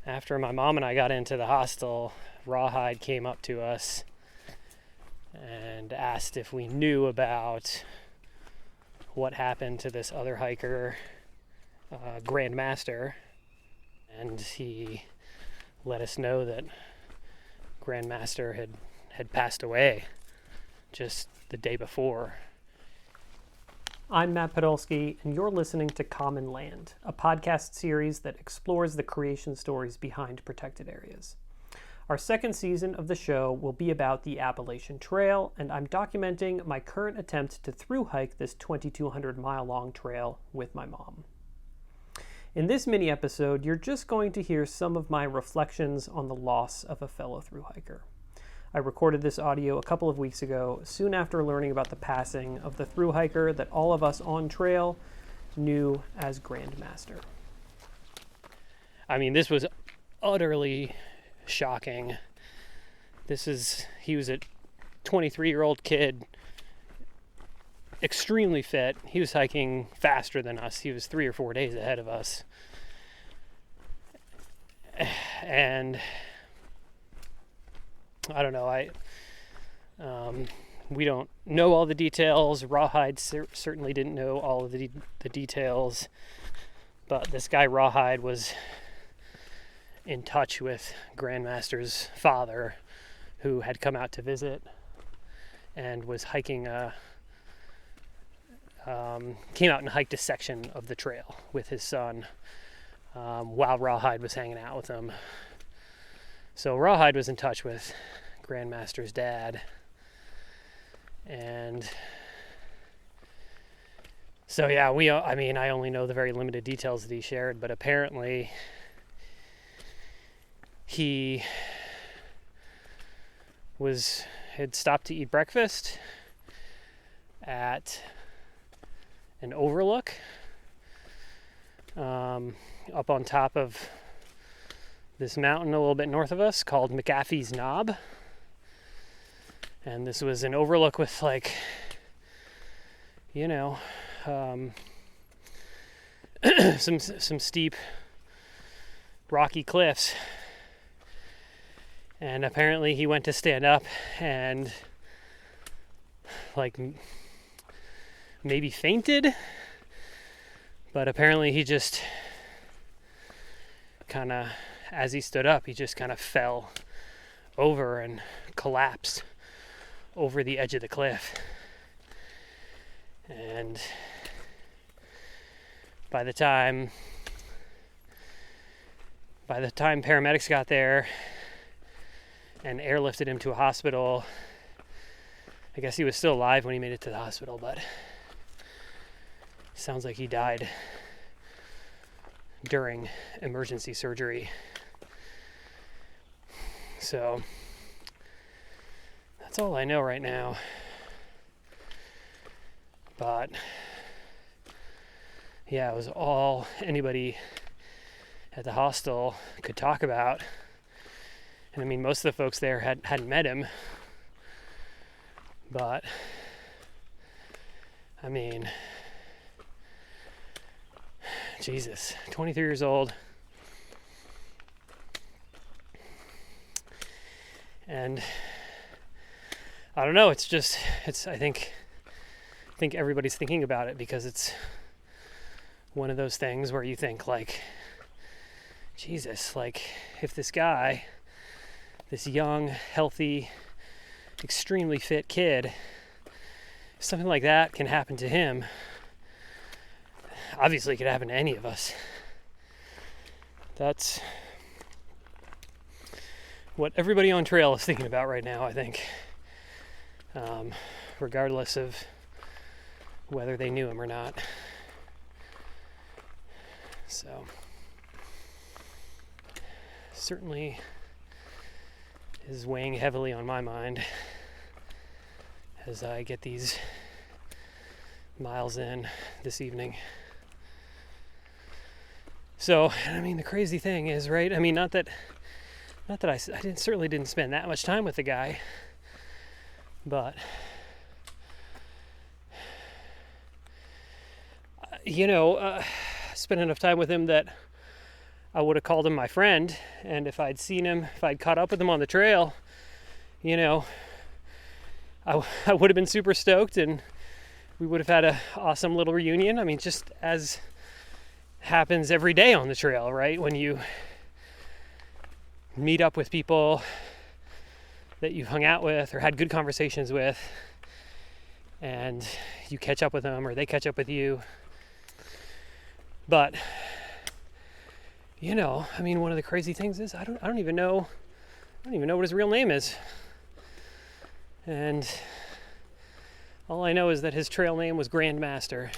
After my mom and I got into the hostel, Rawhide came up to us and asked if we knew about what happened to this other hiker, Grandmaster, and he let us know that Grandmaster had passed away just the day before. I'm Matt Podolsky, and you're listening to Common Land, a podcast series that explores the creation stories behind protected areas. Our second season of the show will be about the Appalachian Trail, and I'm documenting my current attempt to thru-hike this 2,200-mile-long trail with my mom. In this mini-episode, you're just going to hear some of my reflections on the loss of a fellow thru-hiker. I recorded this audio a couple of weeks ago, soon after learning about the passing of the thru-hiker that all of us on trail knew as Grandmaster. I mean, this was utterly shocking. He was a 23-year-old kid, extremely fit. He was hiking faster than us. He was 3 or 4 days ahead of us. And I don't know, we don't know all the details. Rawhide certainly didn't know all of the details. But this guy Rawhide was in touch with Grandmaster's father, who had come out to visit and was hiking came out and hiked a section of the trail with his son while Rawhide was hanging out with him. So Rawhide was in touch with Grandmaster's dad, and so yeah, I only know the very limited details that he shared, but apparently he had stopped to eat breakfast at an overlook up on top of this mountain a little bit north of us called McAfee's Knob. And this was an overlook with some steep rocky cliffs. And apparently he went to stand up and maybe fainted, but apparently he just kind of, as he stood up, he just kind of fell over and collapsed over the edge of the cliff. And by the time paramedics got there and airlifted him to a hospital, I guess he was still alive when he made it to the hospital, but sounds like he died during emergency surgery. So that's all I know right now. But yeah, it was all anybody at the hostel could talk about. And I mean, most of the folks there hadn't met him. But I mean, Jesus, 23 years old. And I don't know, I think everybody's thinking about it because it's one of those things where you think Jesus, if this guy, this young, healthy, extremely fit kid, if something like that can happen to him, obviously it could happen to any of us. That's what everybody on trail is thinking about right now, I think. Regardless of whether they knew him or not. So, certainly is weighing heavily on my mind as I get these miles in this evening. So, I mean, the crazy thing is, right? I mean, not that I certainly didn't spend that much time with the guy, but spent enough time with him that I would have called him my friend, and if I'd seen him, if I'd caught up with him on the trail, you know, I would have been super stoked, and we would have had an awesome little reunion. I mean, just as happens every day on the trail, right? When you meet up with people that you've hung out with or had good conversations with, and you catch up with them or they catch up with you. But you know, I mean, one of the crazy things is I don't even know what his real name is. And all I know is that his trail name was Grandmaster.